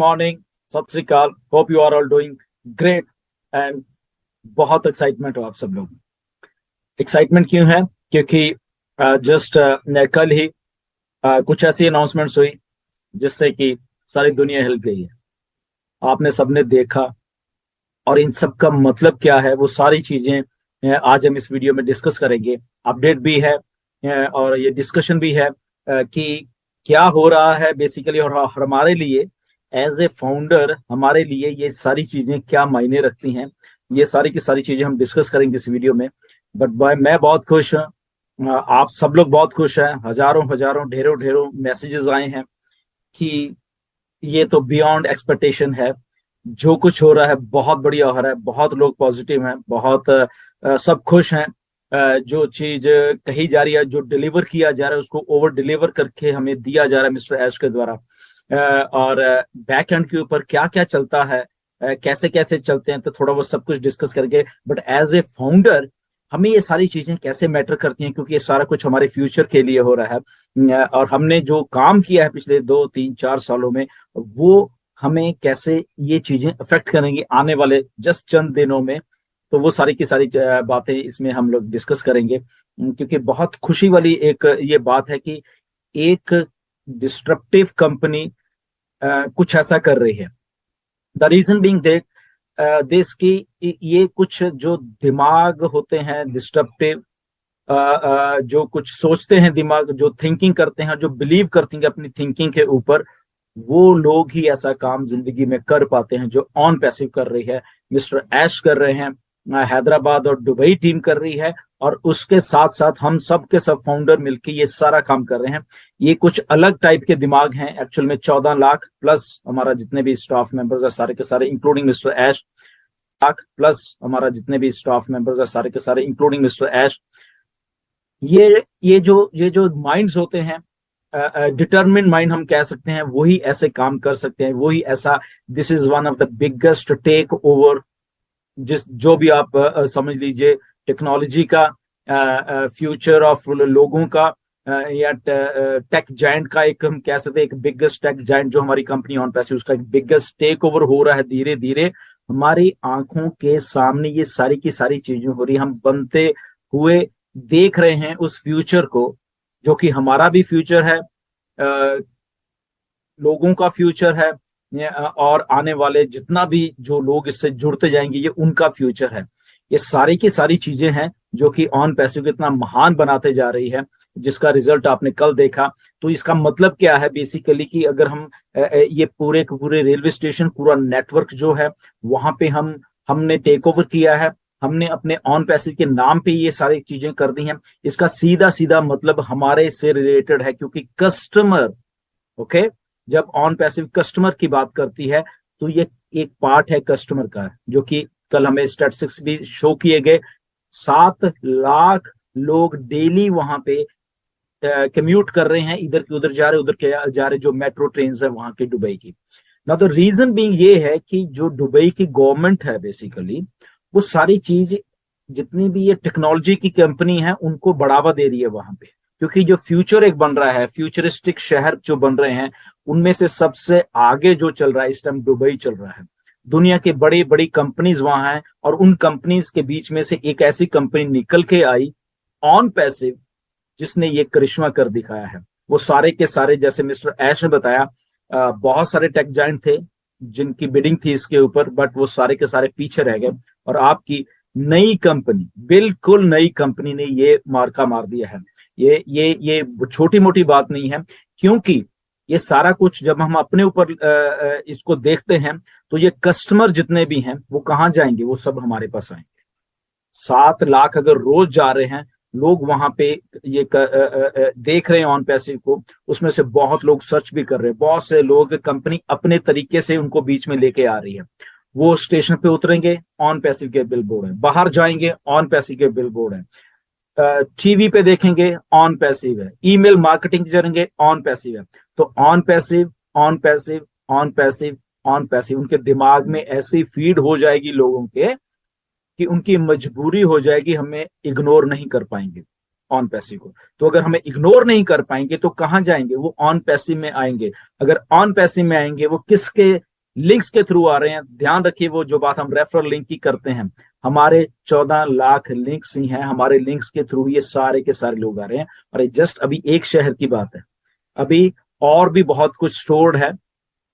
Morning, सत श्री अकाल। Hope you are all doing great and बहुत एक्साइटमेंट हो आप सब लोग। एक्साइटमेंट क्यों है? क्योंकि जस्ट कल ही कुछ ऐसी अनाउंसमेंट्स हुई जिससे कि सारी दुनिया हिल गई है। आपने सबने देखा, और इन सब का मतलब क्या है वो सारी चीजें आज हम इस वीडियो में डिस्कस करेंगे। अपडेट भी है और ये डिस्कशन भी है कि क्या हो रहा है बेसिकली, और हमारे लिए एज ए फाउंडर हमारे लिए ये सारी चीजें क्या मायने रखती हैं। ये सारी की सारी चीजें हम डिस्कस करेंगे इस वीडियो में। बट मैं बहुत खुश हूँ, आप सब लोग बहुत खुश हैं। हजारों हजारों ढेरों ढेरों मैसेजेस आए हैं कि ये तो बियॉन्ड एक्सपेक्टेशन है। जो कुछ हो रहा है बहुत बढ़िया हो रहा है, बहुत लोग पॉजिटिव हैं, बहुत सब खुश हैं। जो चीज कही जा रही है, जो डिलीवर किया जा रहा है, उसको ओवर डिलीवर करके हमें दिया जा रहा है मिस्टर ऐश के द्वारा। और बैक एंड के ऊपर क्या क्या चलता है, कैसे कैसे चलते हैं, तो थोड़ा वो सब कुछ डिस्कस करके। बट एज ए फाउंडर हमें ये सारी चीजें कैसे मैटर करती हैं, क्योंकि ये सारा कुछ हमारे फ्यूचर के लिए हो रहा है। और हमने जो काम किया है पिछले 2 3 4 सालों में, वो हमें कैसे ये चीजें अफेक्ट करेंगी आने वाले जस्ट चंद दिनों में। तो वो सारी की सारी बातें इसमें हम लोग डिस्कस करेंगे। क्योंकि बहुत खुशी वाली एक ये बात है कि एक डिस्ट्रप्टिव कंपनी कुछ ऐसा कर रही है। द रीजन बीइंग दैट देश की ये कुछ जो दिमाग होते हैं डिस्ट्रप्टिव, जो कुछ सोचते हैं दिमाग, जो थिंकिंग करते हैं, जो बिलीव करते हैं अपनी थिंकिंग के ऊपर, वो लोग ही ऐसा काम जिंदगी में कर पाते हैं जो ऑन पैसिव कर रही है। मिस्टर ऐश कर रहे हैं, हैदराबाद और दुबई टीम कर रही है, और उसके साथ साथ हम सब के सब फाउंडर मिलकर ये सारा काम कर रहे हैं। ये कुछ अलग टाइप के दिमाग हैं। एक्चुअल में 14 लाख प्लस हमारा जितने भी स्टाफ मेंबर्स है सारे के सारे इंक्लूडिंग मिस्टर ऐश, लाख प्लस हमारा जितने भी स्टाफ मेंबर्स है सारे के सारे इंक्लूडिंग मिस्टर ऐश। ये जो माइंड्स होते हैं, डिटरमिन माइंड हम कह सकते हैं, वही ऐसे काम कर सकते हैं, वही ऐसा। This is one of the biggest takeover, जिस जो भी आप समझ लीजिए, टेक्नोलॉजी का फ्यूचर ऑफ लोगों का, या टेक जायंट का, एक हम कह सकते हैं एक बिगेस्ट टेक जायंट जो हमारी कंपनी ऑन पैसिव, उसका एक बिगेस्ट टेक ओवर हो रहा है। धीरे धीरे हमारी आंखों के सामने ये सारी की सारी चीजें हो रही, हम बनते हुए देख रहे हैं उस फ्यूचर को, जो कि हमारा भी फ्यूचर है, लोगों का फ्यूचर है, और आने वाले जितना भी जो लोग इससे जुड़ते जाएंगे ये उनका फ्यूचर है। ये सारी की सारी चीजें हैं जो कि ऑन पैसिव को इतना महान बनाते जा रही है, जिसका रिजल्ट आपने कल देखा। तो इसका मतलब क्या है बेसिकली कि अगर हम ये पूरे के पूरे रेलवे स्टेशन, पूरा नेटवर्क जो है वहां पे हमने टेक ओवर किया है, हमने अपने ऑन पैसिव के नाम पे ये सारी चीजें कर दी हैं। इसका सीधा सीधा मतलब हमारे से रिलेटेड है, क्योंकि कस्टमर, ओके, जब ऑन पैसिव कस्टमर की बात करती है तो ये एक पार्ट है कस्टमर का, जो कि कल हमें स्टैटिस्टिक्स भी शो किए गए। 7 लाख लोग डेली वहां पे कम्यूट कर रहे हैं, इधर के उधर जा रहे, उधर के जा रहे, जो मेट्रो ट्रेन है वहां के दुबई की। ना तो रीजन बीइंग ये है कि जो दुबई की गवर्नमेंट है बेसिकली, वो सारी चीज जितनी भी ये टेक्नोलॉजी की कंपनी है उनको बढ़ावा दे रही है वहां पे। क्योंकि जो फ्यूचर एक बन रहा है, फ्यूचरिस्टिक शहर जो बन रहे हैं, उनमें से सबसे आगे जो चल रहा है इस टाइम दुबई चल रहा है। दुनिया की बड़ी बड़ी कंपनीज वहां हैं, और उन कंपनीज के बीच में से एक ऐसी कंपनी निकल के आई ऑन पैसिव, जिसने ये करिश्मा कर दिखाया है। वो सारे के सारे, जैसे मिस्टर ऐश ने बताया, बहुत सारे टेक जायंट थे जिनकी बिडिंग थी इसके ऊपर, बट वो सारे के सारे पीछे रह गए, और आपकी नई कंपनी, बिल्कुल नई कंपनी ने ये मार्का मार दिया है। ये छोटी मोटी बात नहीं है, क्योंकि ये सारा कुछ जब हम अपने ऊपर इसको देखते हैं तो ये कस्टमर जितने भी हैं वो कहाँ जाएंगे, वो सब हमारे पास आएंगे। 7 लाख अगर रोज जा रहे हैं लोग वहां पे, ये देख रहे हैं ऑन पैसिव को, उसमें से बहुत लोग सर्च भी कर रहे हैं, बहुत से लोग कंपनी अपने तरीके से उनको बीच में लेके आ रही है। वो स्टेशन पे उतरेंगे, ऑन पैसिव के बिल बोर्ड है, बाहर जाएंगे ऑन पैसिव के बिल बोर्ड है, टीवी पे देखेंगे ऑन पैसिव है, ईमेल मार्केटिंग करेंगे ऑन पैसिव है। तो on passive, on passive, on passive, on passive उनके दिमाग में ऐसी फीड हो जाएगी लोगों के कि उनकी मजबूरी हो जाएगी, हमें इग्नोर नहीं कर पाएंगे ऑन पैसिव को। तो अगर हमें इग्नोर नहीं कर पाएंगे तो कहां जाएंगे, वो ऑन पैसिव में आएंगे। अगर ऑन पैसिव में आएंगे वो किसके लिंक्स के थ्रू आ रहे हैं। ध्यान रखिए वो जो बात हम रेफरल लिंक की करते हैं, हमारे 14 लाख लिंक्स ही हैं, हमारे लिंक्स के थ्रू ये सारे के सारे लोग आ रहे हैं। और ये जस्ट अभी एक शहर की बात है, अभी और भी बहुत कुछ स्टोर्ड है,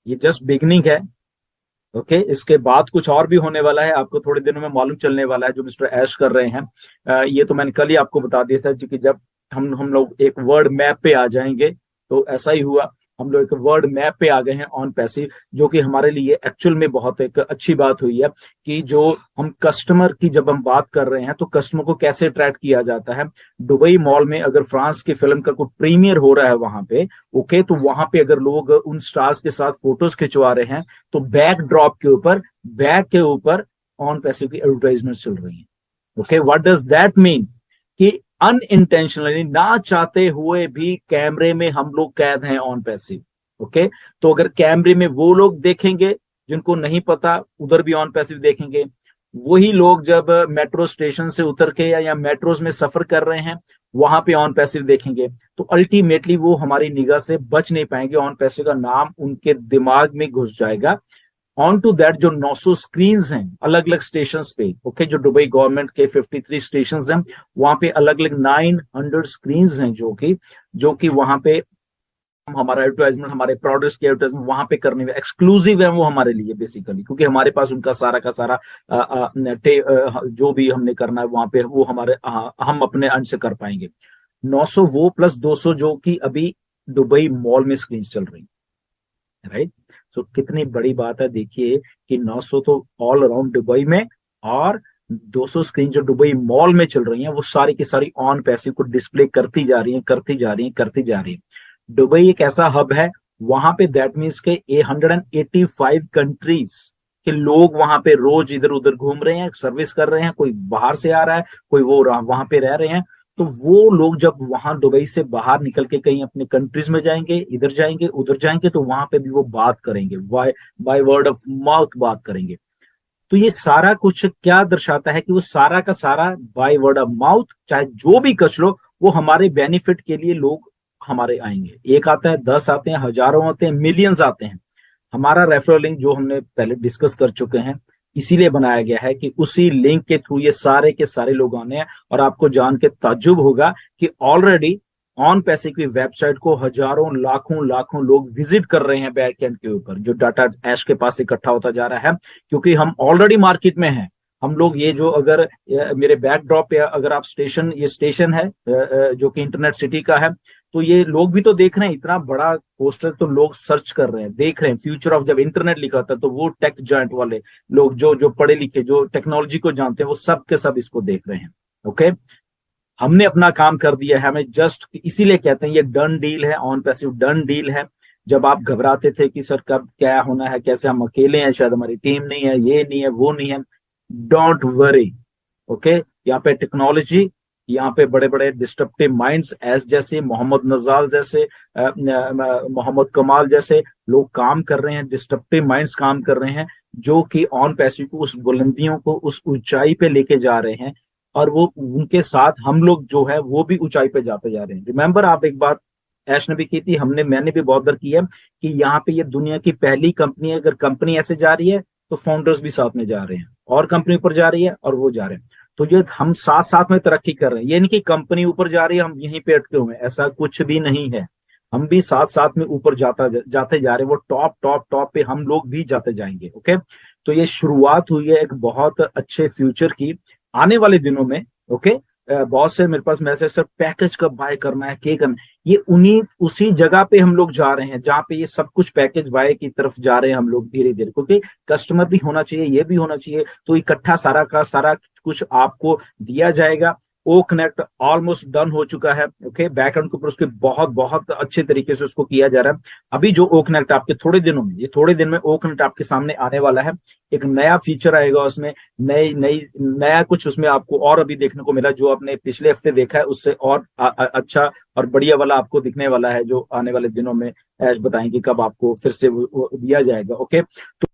ये जस्ट बिगनिंग है। ओके, इसके बाद कुछ और भी होने वाला है, आपको थोड़े दिनों में मालूम चलने वाला है जो मिस्टर ऐश कर रहे हैं। ये तो मैंने कल ही आपको बता दिया था, क्योंकि जब हम लोग एक वर्ड मैप पे आ जाएंगे तो ऐसा ही हुआ। हम लोग एक वर्ड मैप पे आ गए हैं ऑन पैसिव, जो कि हमारे लिए एक्चुअल में बहुत एक अच्छी बात हुई है कि जो हम कस्टमर की जब हम बात कर रहे हैं तो कस्टमर को कैसे अट्रैक्ट किया जाता है। दुबई मॉल में अगर फ्रांस की फिल्म का कोई प्रीमियर हो रहा है वहां पे, ओके, तो वहां पे अगर लोग उन स्टार्स के साथ फोटोज खिंचवा रहे हैं तो बैक के ऊपर ऑन पैसिव की एडवर्टाइजमेंट चल रही है। Okay, what does that mean कि अनइंटेंशनली, ना चाहते हुए भी कैमरे में हम लोग कैद हैं ऑन पैसिव। ओके, तो अगर कैमरे में वो लोग देखेंगे जिनको नहीं पता, उधर भी ऑन पैसिव देखेंगे। वही लोग जब मेट्रो स्टेशन से उतर के या मेट्रोज में सफर कर रहे हैं वहां पे ऑन पैसिव देखेंगे, तो अल्टीमेटली वो हमारी निगाह से बच नहीं पाएंगे, ऑन पैसिव का नाम उनके दिमाग में घुस जाएगा। ऑन टू दैट जो 900 स्क्रीन हैं अलग अलग स्टेशन पे, ओके, जो दुबई गवर्नमेंट के 53 स्टेशन हैं वहां पे अलग अलग 900 स्क्रीन हैं जो कि वहां पे हमारा एडवर्टाइजमेंट, हमारे प्रोडक्ट्स की एडवर्टाइजमेंट वहां पे करने में एक्सक्लूसिव है वो हमारे लिए बेसिकली, क्योंकि हमारे पास उनका सारा का सारा जो भी हमने करना है वहां पे वो हमारे हम अपने अंश से कर पाएंगे। 900 वो प्लस 200 जो कि अभी दुबई मॉल में स्क्रीन चल रही है, राइट। सो कितनी बड़ी बात है, देखिए कि 900 तो ऑल अराउंड दुबई में, और 200 स्क्रीन जो दुबई मॉल में चल रही हैं वो सारी की सारी ऑन पैसिव को डिस्प्ले करती जा रही हैं, करती जा रही हैं, करती जा रही हैं। दुबई एक ऐसा हब है, वहां पे दैट मीन्स के 185 कंट्रीज के लोग वहां पे रोज इधर उधर घूम रहे हैं, सर्विस कर रहे हैं, कोई बाहर से आ रहा है, कोई वो वहां पे रह रहे हैं। तो वो लोग जब वहां दुबई से बाहर निकल के कहीं अपने कंट्रीज में जाएंगे, इधर जाएंगे उधर जाएंगे, तो वहां पे भी वो बात करेंगे, बाय वर्ड ऑफ माउथ बात करेंगे। तो ये सारा कुछ क्या दर्शाता है कि वो सारा का सारा बाय वर्ड ऑफ माउथ, चाहे जो भी कच लो, वो हमारे बेनिफिट के लिए लोग हमारे आएंगे। एक आता है, 10 आते हैं, हजारों आते हैं, मिलियंस आते हैं। हमारा रेफरल लिंक जो हमने पहले डिस्कस कर चुके हैं, इसीलिए बनाया गया है कि उसी लिंक के थ्रू ये सारे के सारे लोग आने हैं। और आपको जान के ताज्जुब होगा कि ऑलरेडी ऑन पैसे की वेबसाइट को हजारों लाखों लाखों लोग विजिट कर रहे हैं बैकएंड के ऊपर, जो डाटा ऐश के पास इकट्ठा होता जा रहा है, क्योंकि हम ऑलरेडी मार्केट में हैं। हम लोग ये जो अगर मेरे बैकड्रॉप पे अगर आप ये स्टेशन है जो कि इंटरनेट सिटी का है, तो ये लोग भी तो देख रहे हैं, इतना बड़ा पोस्टर तो लोग सर्च कर रहे हैं, देख रहे हैं। फ्यूचर ऑफ जब इंटरनेट लिखा था तो वो टेक जॉइंट वाले लोग जो पढ़े लिखे, जो टेक्नोलॉजी को जानते हैं, वो सब के सब इसको देख रहे हैं। ओके, हमने अपना काम कर दिया है, हमें जस्ट इसीलिए कहते हैं ये डन डील है, ऑन पैसिव डन डील है। जब आप घबराते थे कि सर कब क्या होना है, कैसे, हम अकेले हैं, शायद हमारी टीम नहीं है, ये नहीं है, वो नहीं है, डोंट वरी। ओके, यहाँ पे टेक्नोलॉजी, यहाँ पे बड़े बड़े डिस्ट्रप्टिव माइंड्स एस जैसे, मोहम्मद नजाल जैसे, मोहम्मद कमाल जैसे लोग काम कर रहे हैं, डिस्ट्रप्टिव माइंड्स काम कर रहे हैं, जो कि ऑन पैसिव को उस बुलंदियों को, उस ऊंचाई पे लेके जा रहे हैं। और वो उनके साथ हम लोग जो है वो भी ऊंचाई पे जाते जा रहे हैं। रिमेंबर, आप एक बात ऐश ने भी की थी, मैंने भी बहुत बार की है, कि यहाँ पे ये दुनिया की पहली कंपनी है। अगर कंपनी ऐसे जा रही है तो फाउंडर्स भी साथ में जा रहे हैं, और कंपनी ऊपर जा रही है और वो जा रहे हैं। तो ये हम साथ साथ में तरक्की कर रहे हैं, ये नहीं कि कंपनी ऊपर जा रही है हम यहीं पे अटके हुए हैं, ऐसा कुछ भी नहीं है। हम भी साथ साथ में ऊपर जाते जा रहे हैं, वो टॉप टॉप टॉप पे हम लोग भी जाते जाएंगे। ओके, तो ये शुरुआत हुई है एक बहुत अच्छे फ्यूचर की आने वाले दिनों में। ओके, बहुत से मेरे पास मैसेज, सर पैकेज कब बाय करना है, क्या करना है, ये उसी जगह पे हम लोग जा रहे हैं जहां पे ये सब कुछ पैकेज बाय की तरफ जा रहे हैं हम लोग धीरे धीरे, क्योंकि कस्टमर भी होना चाहिए, ये भी होना चाहिए, तो इकट्ठा सारा का सारा कुछ आपको दिया जाएगा। ओ कनेक्ट ऑलमोस्ट डन हो चुका है। ओके, बैकएंड के ऊपर उसके बहुत बहुत अच्छे तरीके से उसको किया जा रहा है। अभी जो ओ कनेक्ट आपके थोड़े दिनों में, ये थोड़े दिन में ओ कनेक्ट आपके सामने आने वाला है। एक नया फीचर आएगा उसमें, नया कुछ उसमें आपको और अभी देखने को मिला, जो आपने पिछले हफ्ते देखा है उससे और अच्छा और बढ़िया वाला आपको दिखने वाला है, जो आने वाले दिनों में ऐश बताएंगे कब आपको फिर से वो दिया जाएगा। ओके, तो